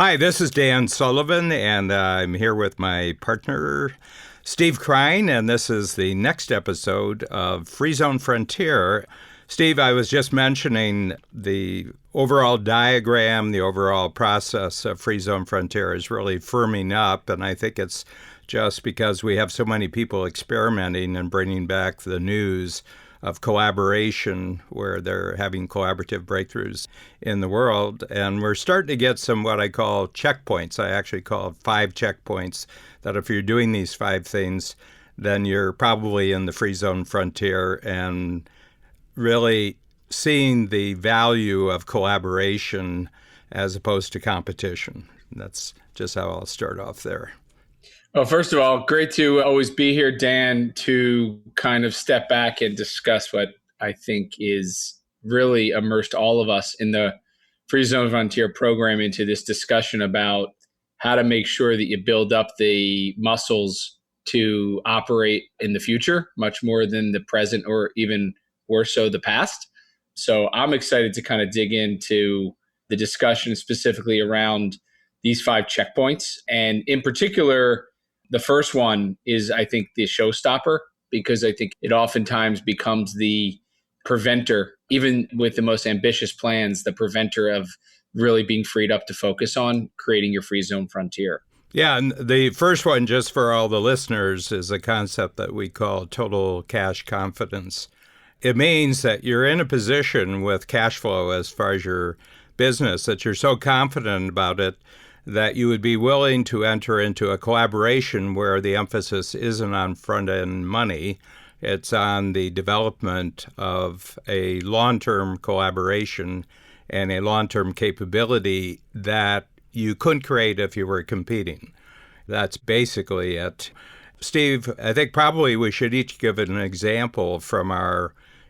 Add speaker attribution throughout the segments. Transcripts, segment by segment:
Speaker 1: Hi, this is Dan Sullivan, and I'm here with my partner, Steve Krein, and this is the next episode of Free Zone Frontier. Steve, I was just mentioning the overall diagram, the overall process of Free Zone Frontier is really firming up, and I think it's just because we have so many people experimenting and bringing back the news of collaboration where they're having collaborative breakthroughs in the world. And we're starting to get some what I call checkpoints. I actually call 5 checkpoints that if you're doing these 5 things, then you're probably in the free zone frontier and really seeing the value of collaboration as opposed to competition. That's just how I'll start off there.
Speaker 2: Well, first of all, great to always be here, Dan, to kind of step back and discuss what I think is really immersed all of us in the Free Zone Frontier program into this discussion about how to make sure that you build up the muscles to operate in the future, much more than the present or even worse so the past. So I'm excited to kind of dig into the discussion specifically around these 5 checkpoints. And in particular, the first one is, I think, the showstopper, because I think it oftentimes becomes the preventer, even with the most ambitious plans, the preventer of really being freed up to focus on creating your free zone frontier.
Speaker 1: Yeah, and the first one, just for all the listeners, is a concept that we call total cash confidence. It means that you're in a position with cash flow as far as your business that you're so confident about it that you would be willing to enter into a collaboration where the emphasis isn't on front-end money. It's on the development of a long-term collaboration and a long-term capability that you couldn't create if you were competing. That's basically it. Steve, I think probably we should each give an example from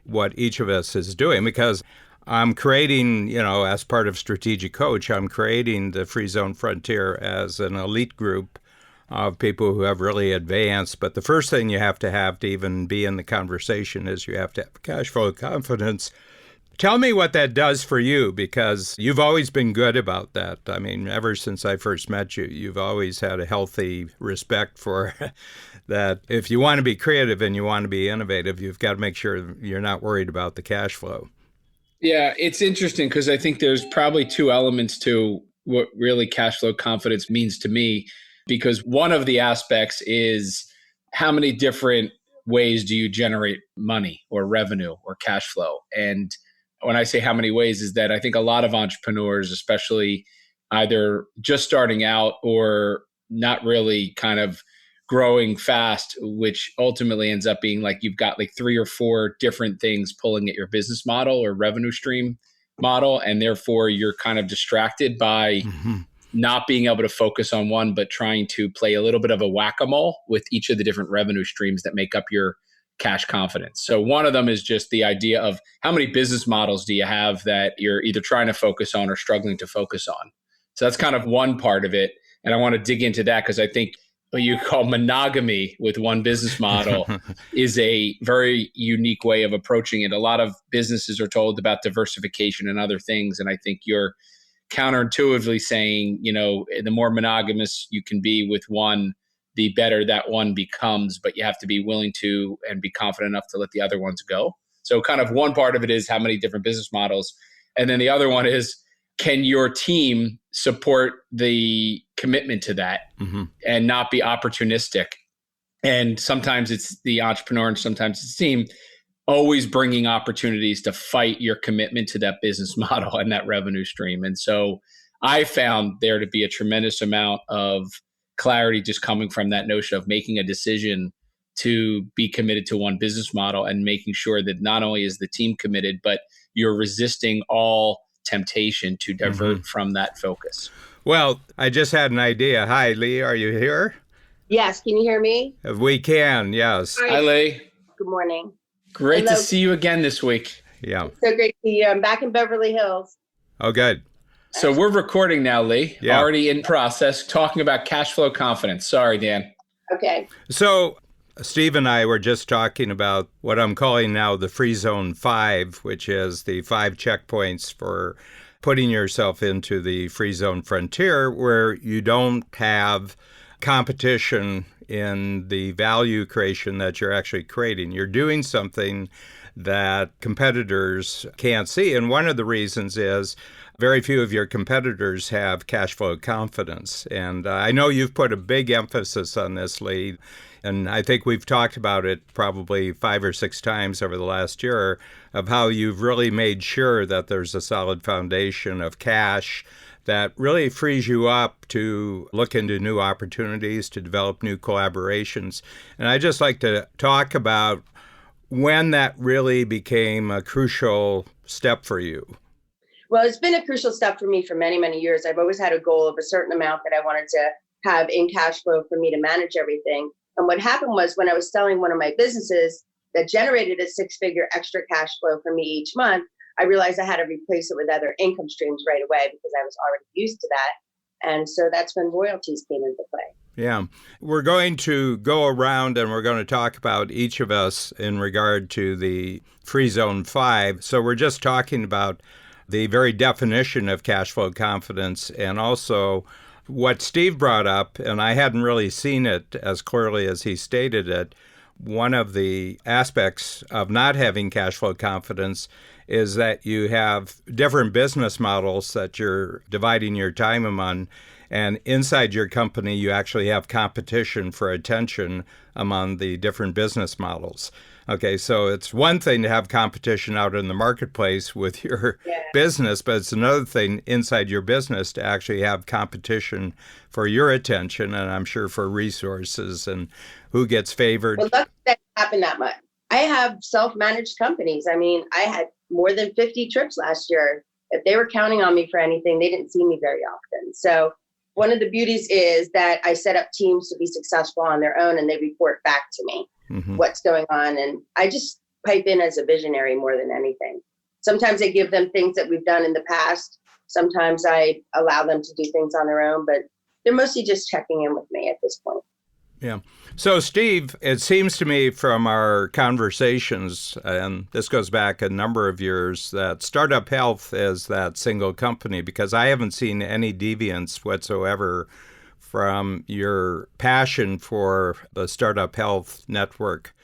Speaker 1: what each of us is doing, because I'm creating, as part of Strategic Coach, I'm creating the Free Zone Frontier as an elite group of people who have really advanced. But the first thing you have to even be in the conversation is you have to have cash flow confidence. Tell me what that does for you, because you've always been good about that. I mean, ever since I first met you, you've always had a healthy respect for that. If you want to be creative and you want to be innovative, you've got to make sure you're not worried about the cash flow.
Speaker 2: Yeah, it's interesting because I think there's probably 2 elements to what really cash flow confidence means to me, because one of the aspects is how many different ways do you generate money or revenue or cash flow? And when I say how many ways, is that I think a lot of entrepreneurs, especially either just starting out or not really kind of growing fast, which ultimately ends up being like you've got like 3 or 4 different things pulling at your business model or revenue stream model. And therefore you're kind of distracted by not being able to focus on one, but trying to play a little bit of a whack-a-mole with each of the different revenue streams that make up your cash confidence. So one of them is just the idea of how many business models do you have that you're either trying to focus on or struggling to focus on. So that's kind of one part of it. And I want to dig into that because I think what you call monogamy with one business model is a very unique way of approaching it. A lot of businesses are told about diversification and other things. And I think you're counterintuitively saying, the more monogamous you can be with one, the better that one becomes, but you have to be willing to and be confident enough to let the other ones go. So kind of one part of it is how many different business models. And then the other one is, can your team support the commitment to that and not be opportunistic? And sometimes it's the entrepreneur and sometimes it's the team always bringing opportunities to fight your commitment to that business model and that revenue stream. And so I found there to be a tremendous amount of clarity just coming from that notion of making a decision to be committed to one business model and making sure that not only is the team committed, but you're resisting all temptation to divert from that focus.
Speaker 1: Well, I just had an idea. Hi, Lee, are you here?
Speaker 3: Yes, can you hear me?
Speaker 1: We can, yes.
Speaker 2: Hi, Lee.
Speaker 3: Good morning.
Speaker 2: Great to see you again this week.
Speaker 1: Yeah.
Speaker 3: So great to see you. I'm back in Beverly Hills.
Speaker 1: Oh, good.
Speaker 2: So we're recording now, Lee.
Speaker 1: Yeah.
Speaker 2: Already in process, talking about cash flow confidence. Sorry, Dan.
Speaker 3: Okay.
Speaker 1: So Steve and I were just talking about what I'm calling now the Free Zone 5, which is the 5 checkpoints for putting yourself into the free zone frontier where you don't have competition in the value creation that you're actually creating. You're doing something that competitors can't see. And one of the reasons is very few of your competitors have cash flow confidence. And I know you've put a big emphasis on this, Lee. And I think we've talked about it probably 5 or 6 times over the last year of how you've really made sure that there's a solid foundation of cash that really frees you up to look into new opportunities, to develop new collaborations. And I just like to talk about when that really became a crucial step for you.
Speaker 3: Well, it's been a crucial step for me for many, many years. I've always had a goal of a certain amount that I wanted to have in cash flow for me to manage everything. And what happened was when I was selling one of my businesses that generated a 6-figure extra cash flow for me each month, I realized I had to replace it with other income streams right away because I was already used to that. And so that's when royalties came into play.
Speaker 1: Yeah. We're going to go around and we're going to talk about each of us in regard to the Free Zone 5. So we're just talking about the very definition of cash flow confidence and also what Steve brought up, and I hadn't really seen it as clearly as he stated it. One of the aspects of not having cash flow confidence is that you have different business models that you're dividing your time among. And inside your company, you actually have competition for attention among the different business models. Okay, so it's one thing to have competition out in the marketplace with your business, but it's another thing inside your business to actually have competition for your attention, and I'm sure for resources and who gets favored.
Speaker 3: Well, luckily that didn't happen that much. I have self-managed companies. I mean, I had more than 50 trips last year. If they were counting on me for anything, they didn't see me very often. So one of the beauties is that I set up teams to be successful on their own and they report back to me what's going on. And I just pipe in as a visionary more than anything. Sometimes I give them things that we've done in the past. Sometimes I allow them to do things on their own, but they're mostly just checking in with me at this point.
Speaker 1: Yeah. So, Steve, it seems to me from our conversations, and this goes back a number of years, that Startup Health is that single company because I haven't seen any deviance whatsoever from your passion for the Startup Health network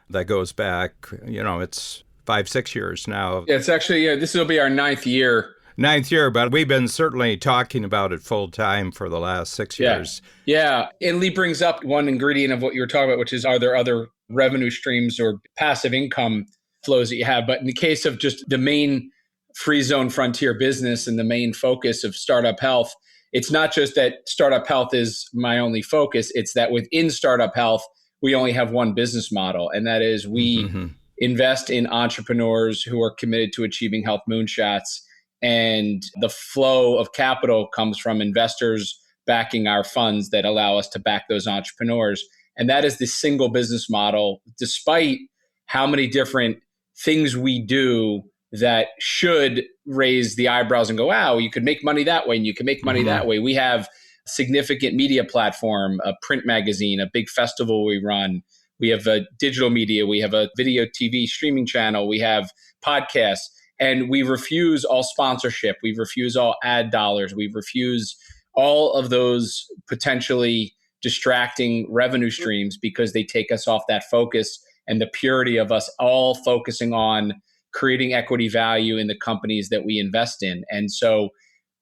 Speaker 1: that goes back, it's 5-6 years now.
Speaker 2: Yeah, it's actually, this will be our 9th year.
Speaker 1: 9th year, but we've been certainly talking about it full time for the last 6 years.
Speaker 2: Yeah. And Lee brings up one ingredient of what you were talking about, which is, are there other revenue streams or passive income flows that you have? But in the case of just the main free zone frontier business and the main focus of Startup Health, it's not just that Startup Health is my only focus. It's that within Startup Health, we only have one business model. And that is we invest in entrepreneurs who are committed to achieving health moonshots. And the flow of capital comes from investors backing our funds that allow us to back those entrepreneurs. And that is the single business model, despite how many different things we do that should raise the eyebrows and go, wow, you could make money that way and you can make money that way. We have a significant media platform, a print magazine, a big festival we run. We have a digital media. We have a video TV streaming channel. We have podcasts. And we refuse all sponsorship. We refuse all ad dollars. We refuse all of those potentially distracting revenue streams because they take us off that focus and the purity of us all focusing on creating equity value in the companies that we invest in. And so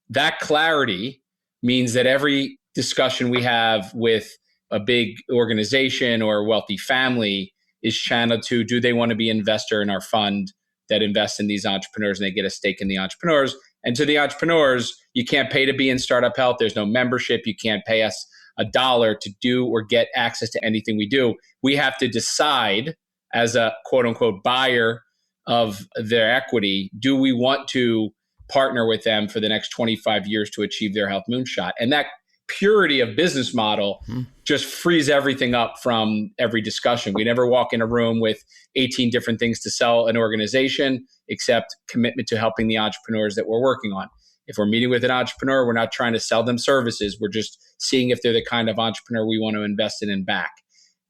Speaker 2: that clarity means that every discussion we have with a big organization or a wealthy family is channeled to, do they want to be an investor in our fund that invests in these entrepreneurs and they get a stake in the entrepreneurs? And to the entrepreneurs, you can't pay to be in Startup Health. There's no membership. You can't pay us $1 to do or get access to anything we do. We have to decide as a quote unquote buyer of their equity, do we want to partner with them for the next 25 years to achieve their health moonshot? And that purity of business model just frees everything up from every discussion. We never walk in a room with 18 different things to sell an organization, except commitment to helping the entrepreneurs that we're working on. If we're meeting with an entrepreneur, we're not trying to sell them services. We're just seeing if they're the kind of entrepreneur we want to invest in and back.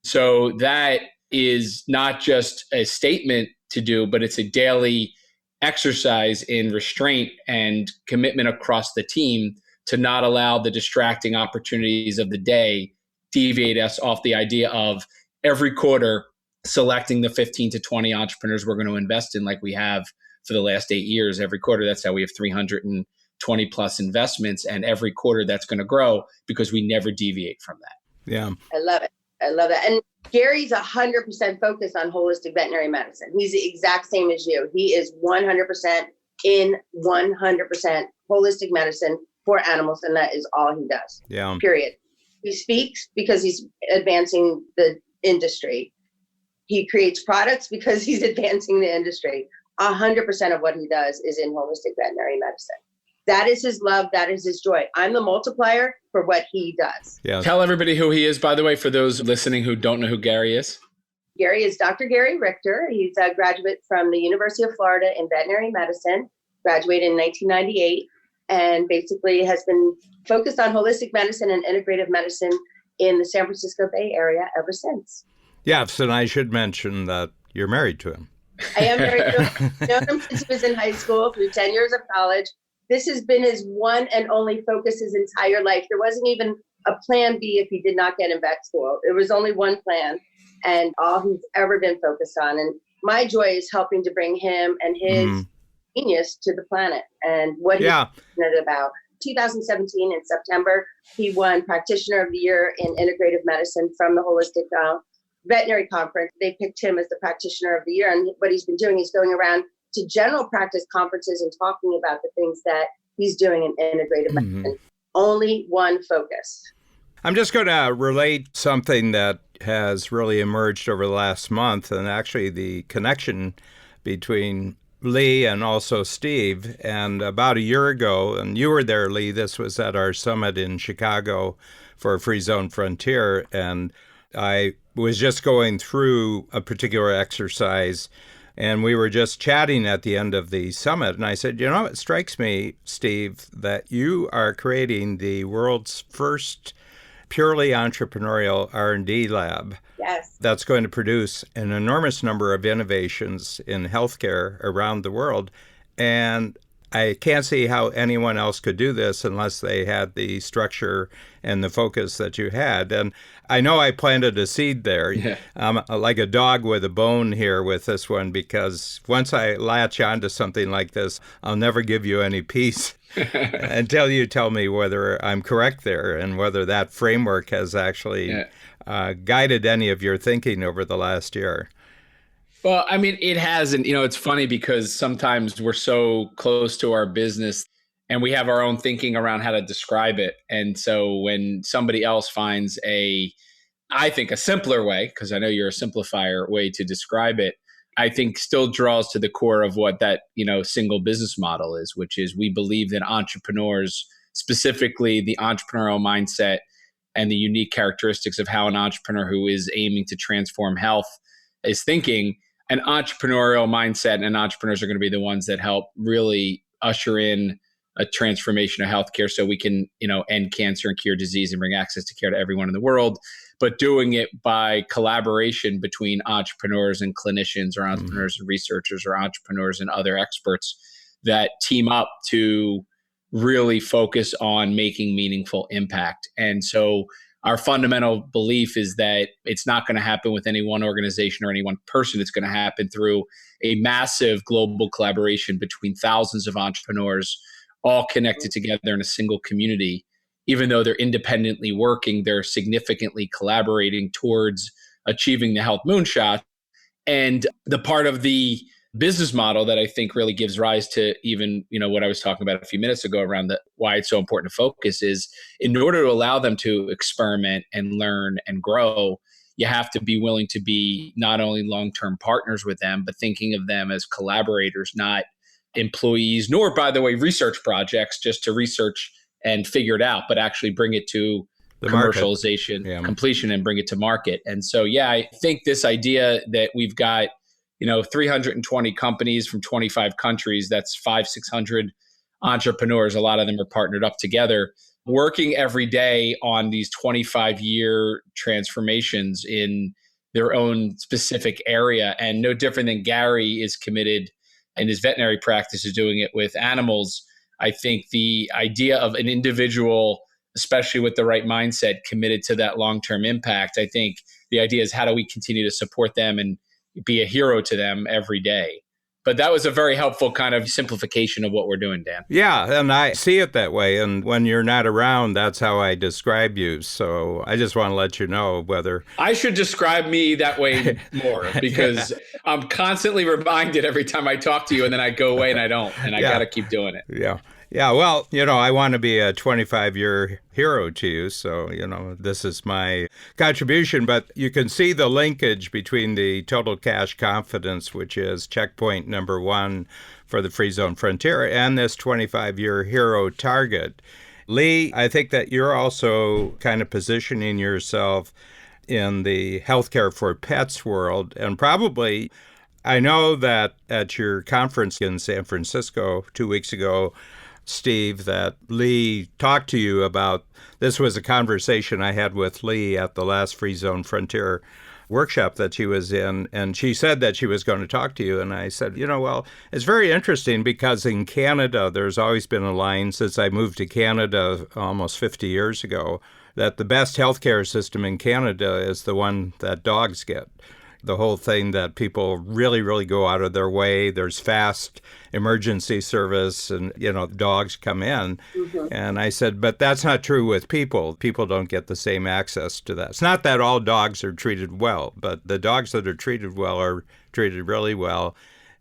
Speaker 2: So that is not just a statement to do, but it's a daily exercise in restraint and commitment across the team to not allow the distracting opportunities of the day deviate us off the idea of every quarter selecting the 15 to 20 entrepreneurs we're going to invest in, like we have for the last 8 years. Every quarter, that's how we have 320 plus investments. And every quarter that's going to grow because we never deviate from that.
Speaker 1: Yeah.
Speaker 3: I love it. I love that. And Gary's 100% focused on holistic veterinary medicine. He's the exact same as you. He is 100% in 100% holistic medicine for animals. And that is all he does.
Speaker 1: Yeah.
Speaker 3: Period. He speaks because he's advancing the industry. He creates products because he's advancing the industry. 100% of what he does is in holistic veterinary medicine. That is his love. That is his joy. I'm the multiplier for what he does.
Speaker 1: Yeah.
Speaker 2: Tell everybody who he is, by the way, for those listening who don't know who Gary is.
Speaker 3: Gary is Dr. Gary Richter. He's a graduate from the University of Florida in veterinary medicine, graduated in 1998, and basically has been focused on holistic medicine and integrative medicine in the San Francisco Bay Area ever since.
Speaker 1: Yes, and I should mention that you're married to him.
Speaker 3: I am married to him. I've known him since he was in high school, through 10 years of college. This has been his one and only focus his entire life. There wasn't even a plan B if he did not get in vet school. It was only one plan and all he's ever been focused on. And my joy is helping to bring him and his genius to the planet and what he's passionate about. 2017 in September, he won Practitioner of the Year in Integrative Medicine from the Holistic Veterinary Conference. They picked him as the Practitioner of the Year. And what he's been doing is going around to general practice conferences and talking about the things that he's doing in integrative medicine. Only one focus.
Speaker 1: I'm just going to relate something that has really emerged over the last month, and actually the connection between Lee and also Steve. And about a year ago, and you were there, Lee, this was at our summit in Chicago for Free Zone Frontier, and I was just going through a particular exercise, and we were just chatting at the end of the summit. And I said, it strikes me, Steve, that you are creating the world's first purely entrepreneurial R&D lab.
Speaker 3: Yes.
Speaker 1: That's going to produce an enormous number of innovations in healthcare around the world. And I can't see how anyone else could do this unless they had the structure and the focus that you had. And I know I planted a seed there.
Speaker 2: Yeah.
Speaker 1: Like a dog with a bone here with this one, because once I latch onto something like this, I'll never give you any peace until you tell me whether I'm correct there and whether that framework has actually guided any of your thinking over the last year.
Speaker 2: Well, I mean, it hasn't. It's funny because sometimes we're so close to our business and we have our own thinking around how to describe it. And so when somebody else finds I think a simpler way, because I know you're a simplifier way to describe it, I think still draws to the core of what that, single business model is, which is we believe that entrepreneurs, specifically the entrepreneurial mindset and the unique characteristics of how an entrepreneur who is aiming to transform health is thinking, an entrepreneurial mindset and entrepreneurs are going to be the ones that help really usher in a transformation of healthcare so we can, end cancer and cure disease and bring access to care to everyone in the world, but doing it by collaboration between entrepreneurs and clinicians or entrepreneurs and researchers or entrepreneurs and other experts that team up to really focus on making meaningful impact. And so our fundamental belief is that it's not going to happen with any one organization or any one person. It's going to happen through a massive global collaboration between thousands of entrepreneurs, all connected together in a single community. Even though they're independently working, they're significantly collaborating towards achieving the health moonshot. And the part of the business model that I think really gives rise to even, what I was talking about a few minutes ago around why it's so important to focus is in order to allow them to experiment and learn and grow, you have to be willing to be not only long-term partners with them, but thinking of them as collaborators, not employees, nor, by the way, research projects just to research and figure it out, but actually bring it to the commercialization, completion, and bring it to market. And so, I think this idea that we've got 320 companies from 25 countries, that's 500-600 entrepreneurs. A lot of them are partnered up together, working every day on these 25-year transformations in their own specific area. And no different than Gary is committed in his veterinary practice is doing it with animals. I think the idea of an individual, especially with the right mindset, committed to that long-term impact, I think the idea is how do we continue to support them and be a hero to them every day? But that was a very helpful kind of simplification of what we're doing, Dan.
Speaker 1: Yeah, and I see it that way. And when you're not around, that's how I describe you. So I just want to let you know whether
Speaker 2: I should describe me that way more, because I'm constantly reminded every time I talk to you, and then I go away and I don't. And I got to keep doing it.
Speaker 1: Yeah. Yeah, well, I want to be a 25-year hero to you, so, this is my contribution. But you can see the linkage between the total cash confidence, which is checkpoint number 1 for the Free Zone Frontier, and this 25-year hero target. Lee, I think that you're also kind of positioning yourself in the healthcare for pets world, and probably, I know that at your conference in San Francisco 2 weeks ago, Steve, that Lee talked to you about. This was a conversation I had with Lee at the last Free Zone Frontier workshop that she was in, and she said that she was going to talk to you. And I said, well, it's very interesting because in Canada, there's always been a line since I moved to Canada almost 50 years ago, that the best healthcare system in Canada is the one that dogs get. The whole thing that people really, really go out of their way. There's fast emergency service and, dogs come in. Mm-hmm. And I said, but that's not true with people. People don't get the same access to that. It's not that all dogs are treated well, but the dogs that are treated well are treated really well.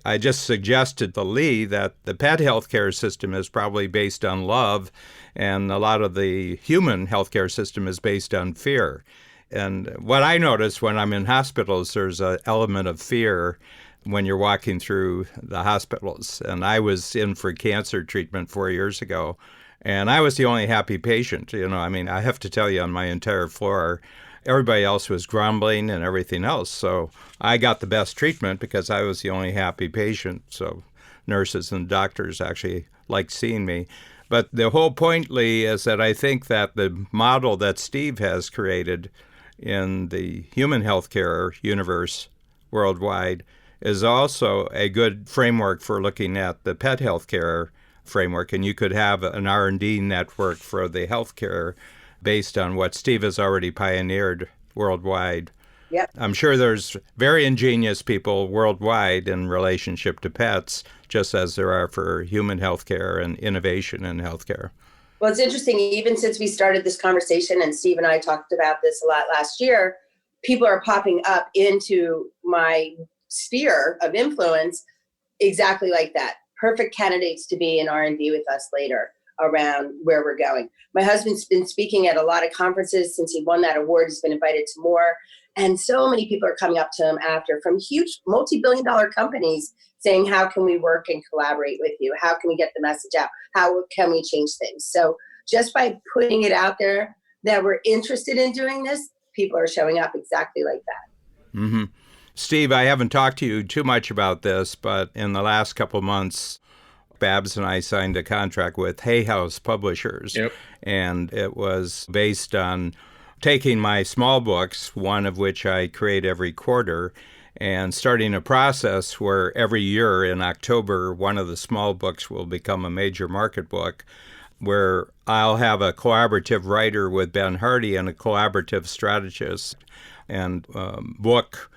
Speaker 1: I just suggested to Lee that the pet healthcare system is probably based on love, and a lot of the human healthcare system is based on fear. And what I notice when I'm in hospitals, there's an element of fear when you're walking through the hospitals. And I was in for cancer treatment 4 years ago, and I was the only happy patient. I have to tell you, on my entire floor, everybody else was grumbling and everything else. So I got the best treatment because I was the only happy patient. So nurses and doctors actually liked seeing me. But the whole point, Lee, is that I think that the model that Steve has created in the human healthcare universe worldwide is also a good framework for looking at the pet healthcare framework. And you could have an R&D network for the healthcare based on what Steve has already pioneered worldwide.
Speaker 3: Yep.
Speaker 1: I'm sure there's very ingenious people worldwide in relationship to pets, just as there are for human healthcare and innovation in healthcare.
Speaker 3: Well, it's interesting, even since we started this conversation, and Steve and I talked about this a lot last year, people are popping up into my sphere of influence exactly like that. Perfect candidates to be in R&D with us later around where we're going. My husband's been speaking at a lot of conferences since he won that award. He's been invited to more. And so many people are coming up to him after from huge multi-billion-dollar companies saying, how can we work and collaborate with you? How can we get the message out? How can we change things? So just by putting it out there that we're interested in doing this, people are showing up exactly like that.
Speaker 1: Mm-hmm. Steve, I haven't talked to you too much about this, but in the last couple of months, Babs and I signed a contract with Hay House Publishers.
Speaker 2: Yep.
Speaker 1: And it was based on taking my small books, one of which I create every quarter, and starting a process where every year in October, one of the small books will become a major market book, where I'll have a collaborative writer with Ben Hardy and a collaborative strategist and book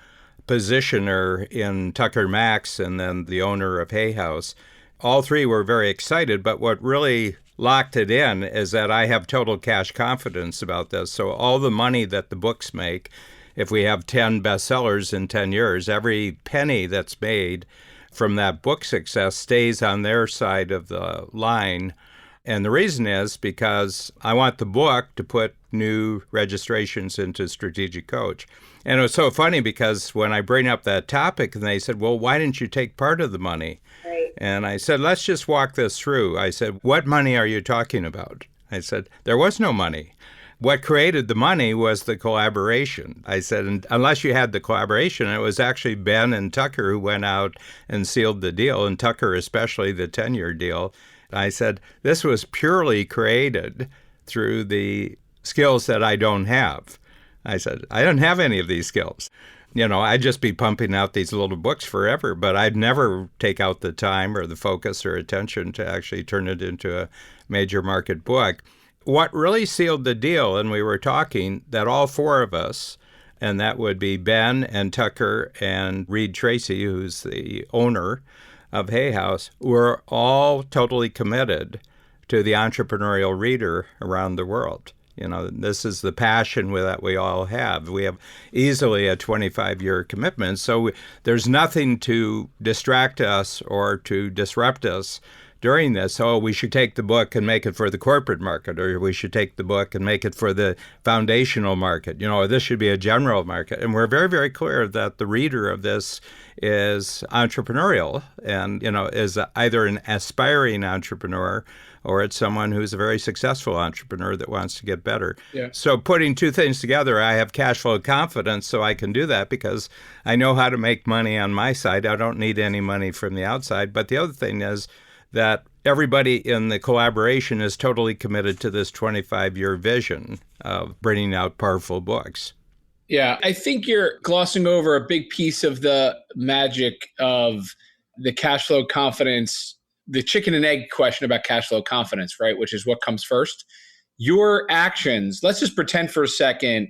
Speaker 1: positioner in Tucker Max, and then the owner of Hay House. All three were very excited, but what really locked it in is that I have total cash confidence about this. So all the money that the books make, if we have 10 bestsellers in 10 years, every penny that's made from that book success stays on their side of the line. And the reason is because I want the book to put new registrations into Strategic Coach. And it was so funny because when I bring up that topic, and they said, well, why didn't you take part of the money?
Speaker 3: Right.
Speaker 1: And I said, let's just walk this through. I said, what money are you talking about? I said, there was no money. What created the money was the collaboration. I said, unless you had the collaboration, it was actually Ben and Tucker who went out and sealed the deal, and Tucker especially the 10-year deal. I said, this was purely created through the skills that I don't have. I said, I don't have any of these skills. I'd just be pumping out these little books forever, but I'd never take out the time or the focus or attention to actually turn it into a major market book. What really sealed the deal, and we were talking, that all four of us, and that would be Ben and Tucker and Reed Tracy, who's the owner of Hay House, were all totally committed to the entrepreneurial reader around the world. This is the passion that we all have. We have easily a 25-year commitment, so there's nothing to distract us or to disrupt us during this. Oh, we should take the book and make it for the corporate market, or we should take the book and make it for the foundational market. This should be a general market. And we're very, very clear that the reader of this is entrepreneurial and, is either an aspiring entrepreneur or it's someone who's a very successful entrepreneur that wants to get better.
Speaker 2: Yeah.
Speaker 1: So putting two things together, I have cash flow confidence, so I can do that because I know how to make money on my side. I don't need any money from the outside. But the other thing is that everybody in the collaboration is totally committed to this 25-year vision of bringing out powerful books.
Speaker 2: Yeah, I think you're glossing over a big piece of the magic of the cash flow confidence, the chicken and egg question about cash flow confidence, right? Which is what comes first. Your actions, let's just pretend for a second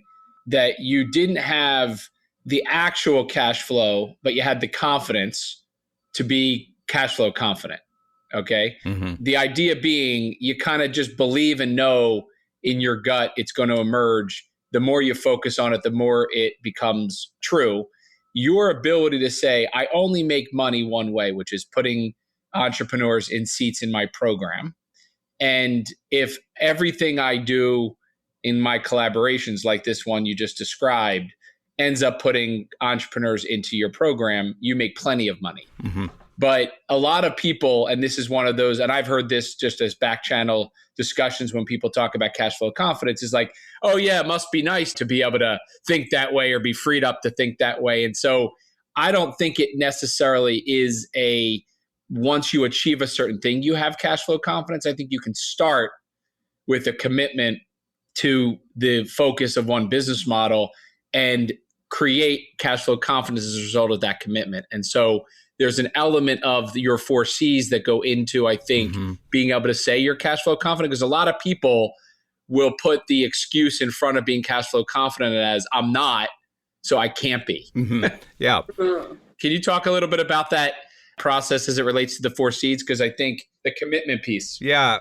Speaker 2: that you didn't have the actual cash flow, but you had the confidence to be cash flow confident. Okay.
Speaker 1: Mm-hmm.
Speaker 2: The idea being you kind of just believe and know in your gut it's going to emerge. The more you focus on it, the more it becomes true. Your ability to say, I only make money one way, which is putting entrepreneurs in seats in my program. And if everything I do in my collaborations, like this one you just described, ends up putting entrepreneurs into your program, you make plenty of money.
Speaker 1: Mm-hmm.
Speaker 2: But a lot of people, and this is one of those, and I've heard this just as back channel discussions when people talk about cash flow confidence, is like, oh yeah, it must be nice to be able to think that way or be freed up to think that way. And so I don't think it necessarily is once you achieve a certain thing, you have cash flow confidence. I think you can start with a commitment to the focus of one business model and create cash flow confidence as a result of that commitment. And so there's an element of your 4 C's that go into, I think, being able to say you're cash flow confident, because a lot of people will put the excuse in front of being cash flow confident as I'm not, so I can't be.
Speaker 1: Mm-hmm. Yeah.
Speaker 2: Can you talk a little bit about that process as it relates to the 4 C's? Because I think the commitment piece.
Speaker 1: Yeah.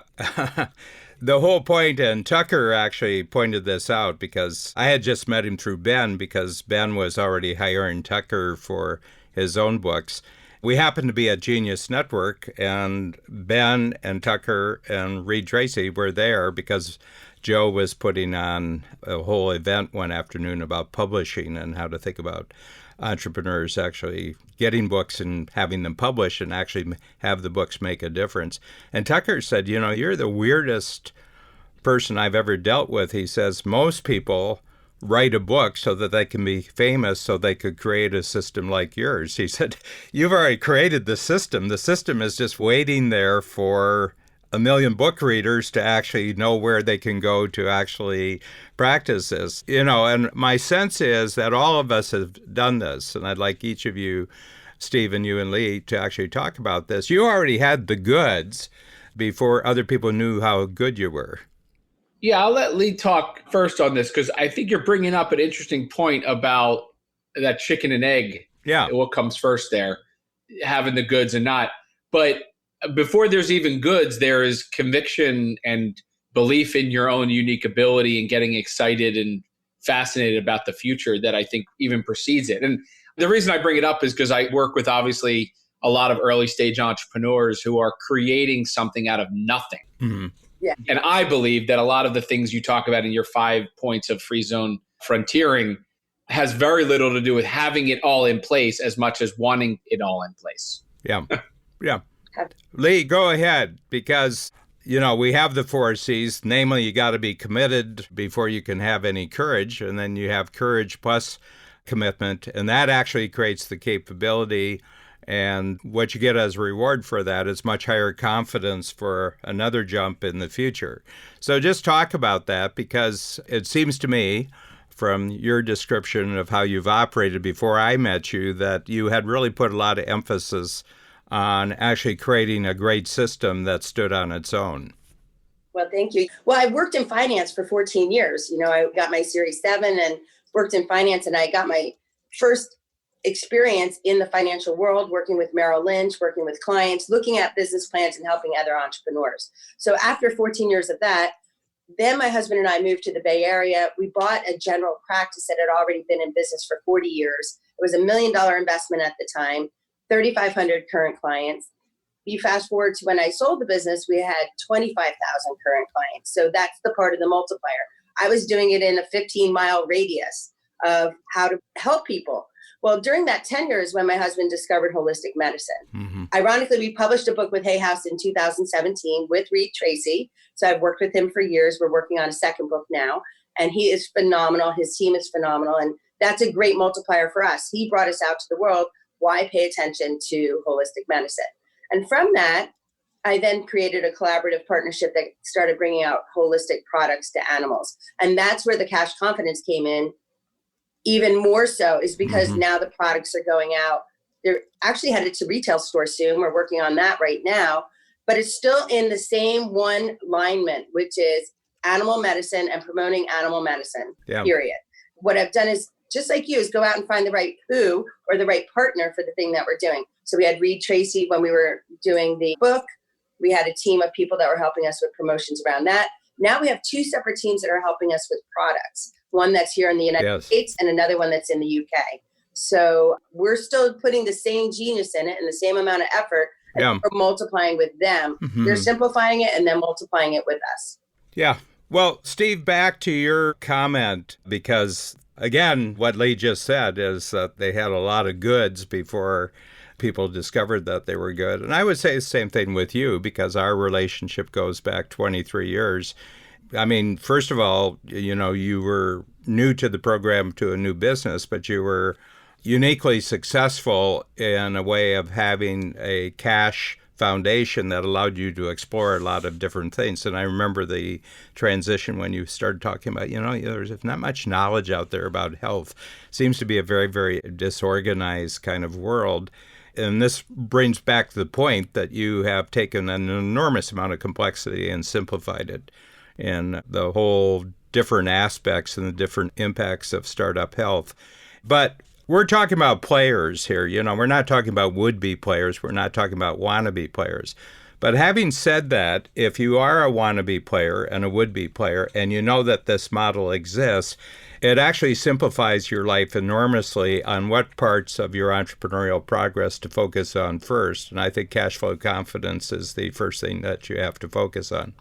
Speaker 1: The whole point, and Tucker actually pointed this out because I had just met him through Ben, because Ben was already hiring Tucker for his own books. We happened to be at Genius Network, and Ben and Tucker and Reed Tracy were there because Joe was putting on a whole event one afternoon about publishing and how to think about entrepreneurs actually getting books and having them published and actually have the books make a difference. And Tucker said, you're the weirdest person I've ever dealt with. He says, most people write a book so that they can be famous so they could create a system like yours. He said, you've already created the system. The system is just waiting there for 1 million book readers to actually know where they can go to actually practice this. And my sense is that all of us have done this. And I'd like each of you, Steve and you and Lee, to actually talk about this. You already had the goods before other people knew how good you were.
Speaker 2: Yeah, I'll let Lee talk first on this, because I think you're bringing up an interesting point about that chicken and egg.
Speaker 1: Yeah.
Speaker 2: What comes first there, having the goods and not. But before there's even goods, there is conviction and belief in your own unique ability and getting excited and fascinated about the future that I think even precedes it. And the reason I bring it up is because I work with obviously a lot of early stage entrepreneurs who are creating something out of nothing.
Speaker 1: Mm-hmm.
Speaker 3: Yeah.
Speaker 2: And I believe that a lot of the things you talk about in your 5 points of free zone frontiering has very little to do with having it all in place as much as wanting it all in place.
Speaker 1: Yeah. Yeah. Lee, go ahead, because, we have the 4 C's. Namely, you got to be committed before you can have any courage. And then you have courage plus commitment. And that actually creates the capability. And what you get as a reward for that is much higher confidence for another jump in the future. So just talk about that, because it seems to me from your description of how you've operated before I met you that you had really put a lot of emphasis on actually creating a great system that stood on its own.
Speaker 3: Well, thank you. Well, I worked in finance for 14 years. I got my Series 7 and worked in finance, and I got my first experience in the financial world, working with Merrill Lynch, working with clients, looking at business plans and helping other entrepreneurs. So after 14 years of that, then my husband and I moved to the Bay Area. We bought a general practice that had already been in business for 40 years. It was $1 million investment at the time, 3,500 current clients. You fast forward to when I sold the business, we had 25,000 current clients. So that's the part of the multiplier. I was doing it in a 15-mile radius of how to help people. Well, during that tenure is when my husband discovered holistic medicine. Mm-hmm. Ironically, we published a book with Hay House in 2017 with Reed Tracy. So I've worked with him for years. We're working on a second book now. And he is phenomenal. His team is phenomenal. And that's a great multiplier for us. He brought us out to the world. Why pay attention to holistic medicine? And from that, I then created a collaborative partnership that started bringing out holistic products to animals. And that's where the Cash Confidence came in. Even more so is because now the products are going out. They're actually headed to retail stores soon. We're working on that right now. But it's still in the same one alignment, which is animal medicine and promoting animal medicine, period. What I've done is, just like you, is go out and find the right who or the right partner for the thing that we're doing. So we had Reed Tracy when we were doing the book. We had a team of people that were helping us with promotions around that. Now we have two separate teams that are helping us with products. One that's here in the United States and another one that's in the UK. So we're still putting the same genius in it and the same amount of effort. And we're multiplying with them. They're simplifying it and then multiplying it with us.
Speaker 1: Yeah. Well, Steve, back to your comment, because again, what Lee just said is that they had a lot of goods before people discovered that they were good. And I would say the same thing with you, because our relationship goes back 23 years. I mean, first of all, you were new to the program, to a new business, but you were uniquely successful in a way of having a cash foundation that allowed you to explore a lot of different things. And I remember the transition when you started talking about, there's not much knowledge out there about health. It seems to be a very, very disorganized kind of world. And this brings back the point that you have taken an enormous amount of complexity and simplified it in the whole different aspects and the different impacts of startup health. But we're talking about players here. We're not talking about would-be players. We're not talking about wannabe players. But having said that, if you are a wannabe player and a would-be player, and you know that this model exists, it actually simplifies your life enormously on what parts of your entrepreneurial progress to focus on first. And I think cash flow confidence is the first thing that you have to focus on.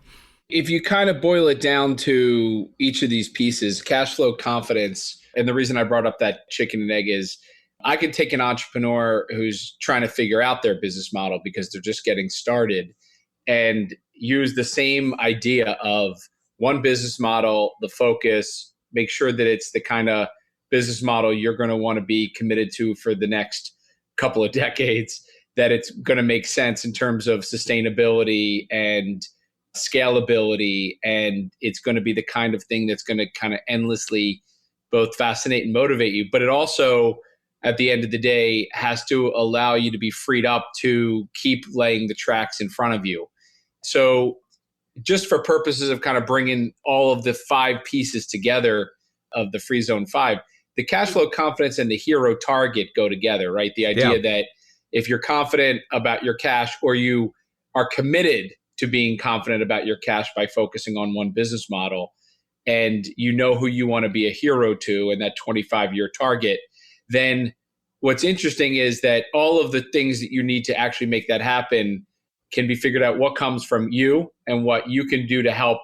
Speaker 2: If you kind of boil it down to each of these pieces, cash flow confidence, and the reason I brought up that chicken and egg is I could take an entrepreneur who's trying to figure out their business model because they're just getting started and use the same idea of one business model, the focus, make sure that it's the kind of business model you're going to want to be committed to for the next couple of decades, that it's going to make sense in terms of sustainability and scalability, and it's going to be the kind of thing that's going to kind of endlessly both fascinate and motivate you. But it also, at the end of the day, has to allow you to be freed up to keep laying the tracks in front of you. So just for purposes of kind of bringing all of the 5 pieces together of the Free Zone 5, the cash flow confidence and the hero target go together, right? The idea that if you're confident about your cash, or you are committed to being confident about your cash by focusing on one business model, and you know who you want to be a hero to and that 25-year target, then what's interesting is that all of the things that you need to actually make that happen can be figured out what comes from you and what you can do to help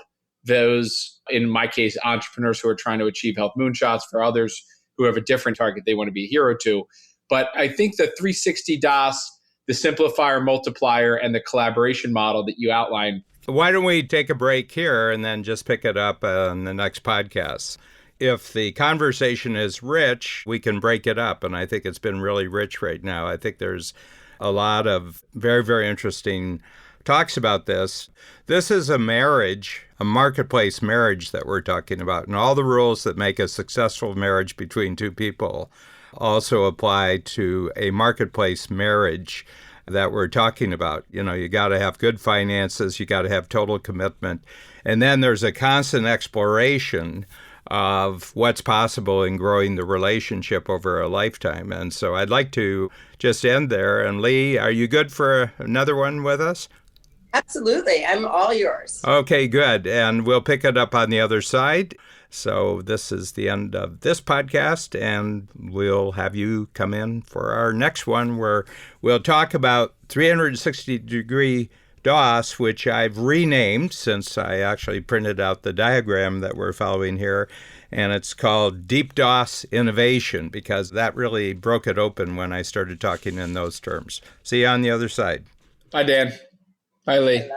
Speaker 2: those, in my case, entrepreneurs who are trying to achieve health moonshots, for others who have a different target they want to be a hero to. But I think the 360 DOS, the simplifier, multiplier, and the collaboration model that you outlined.
Speaker 1: Why don't we take a break here and then just pick it up on the next podcast? If the conversation is rich, we can break it up. And I think it's been really rich right now. I think there's a lot of very, very interesting talks about this. This is a marriage, a marketplace marriage that we're talking about. And all the rules that make a successful marriage between two people also apply to a marketplace marriage that we're talking about. You got to have good finances, you got to have total commitment. And then there's a constant exploration of what's possible in growing the relationship over a lifetime. And so I'd like to just end there. And Lee, are you good for another one with us?
Speaker 3: Absolutely. I'm all yours.
Speaker 1: Okay, good. And we'll pick it up on the other side. So this is the end of this podcast, and we'll have you come in for our next one where we'll talk about 360-degree DOS, which I've renamed since I actually printed out the diagram that we're following here. And it's called Deep DOS Innovation because that really broke it open when I started talking in those terms. See you on the other side.
Speaker 2: Bye, Dan. Bye, Lee.